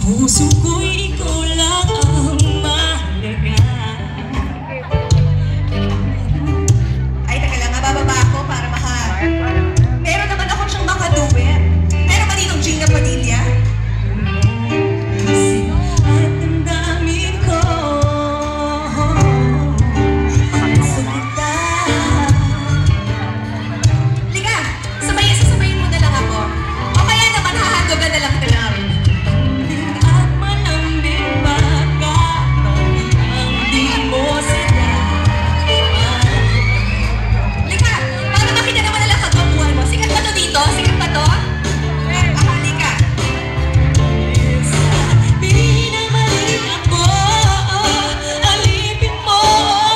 puso ko'y ikaw lang ang mahalaga. Ay, teka lang, bababa ako para meron naman ako siyang makaduet. Meron ba ditong Gina Padilla? At ang dami ko sa kita. Liga, sasabayin mo na lang ako. O kaya naman, hahagogan na lang ka lang. At malambing pagkakataon ang di mo sila. Liga, para makita naman na lang kagwapuhan mo. Sikat ba to dito? Sikat ba to? Liga. Di na mali ako, alipin mo,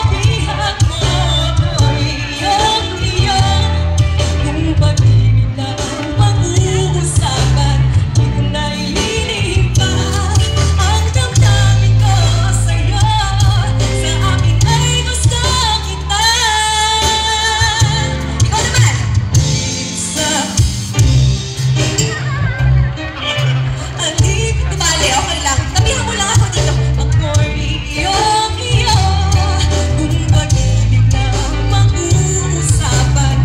bihag mo, iyong kung pag-ibig na ang pag-uusapan, di ko na ililihim pa ang damdamin ko sa'yo. Sa akin ay gusto kita. Ikaw naman. Tumali, okay lang. Tabihan mo lang ako dito. Ako'y iyong-iyo, kung pag-ibig na ang pag-uusapan,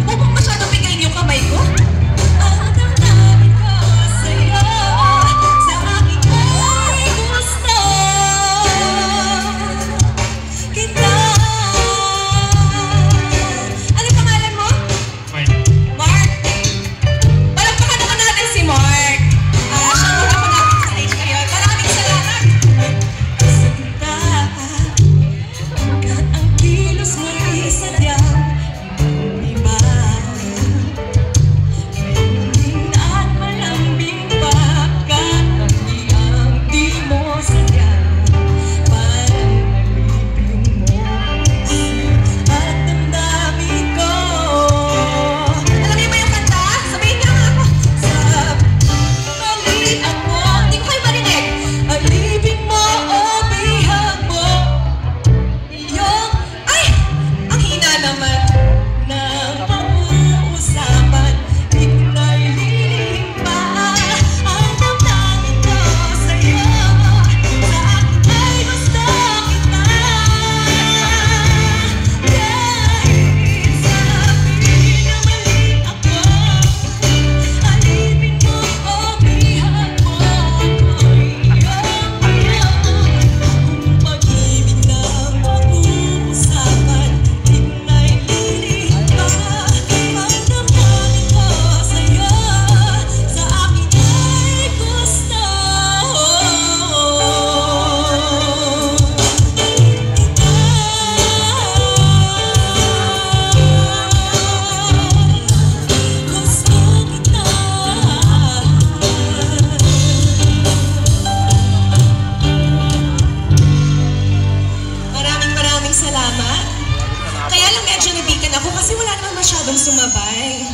Huwag mong masyadong bigayin yung kamay ko. ang damdamin ko sa'yo. Sa akin ay gusto kita. Ano pangalan mo? Mark. Palagpakan naman natin si Mark. Siya ang ako natin sa stage ngayon. Maraming salamat. Sa kita, hanggat ang kilos mo'y sadyang iba. Mahiling at malambing pagkatangiang di mo sadyang, parang nalipin mo at damdamin ko. Alam niyo ba yung kanta? Sabihin niyo nga ako. Mali ako, Hindi ko kayo marinig. alipin mo o bihag mo, iyong Ay! Ang hina naman. ng pag-uusapan, di ko na ililihim pa ang damdamin ko sa'yo. Sa akin ay gusto kita. Kahit sabihin na mali ako, alipin mo o bihag mo, ako'y iyong-iyo. Kung pag-ibig na ang pag-uusapan, di ko na ililihim pa ang damdamin ko sa'yo. Sa akin ay gusto gusto kita. Maraming salamat. Kaya lang medyo nabikan ako kasi wala naman masyadong sumabay.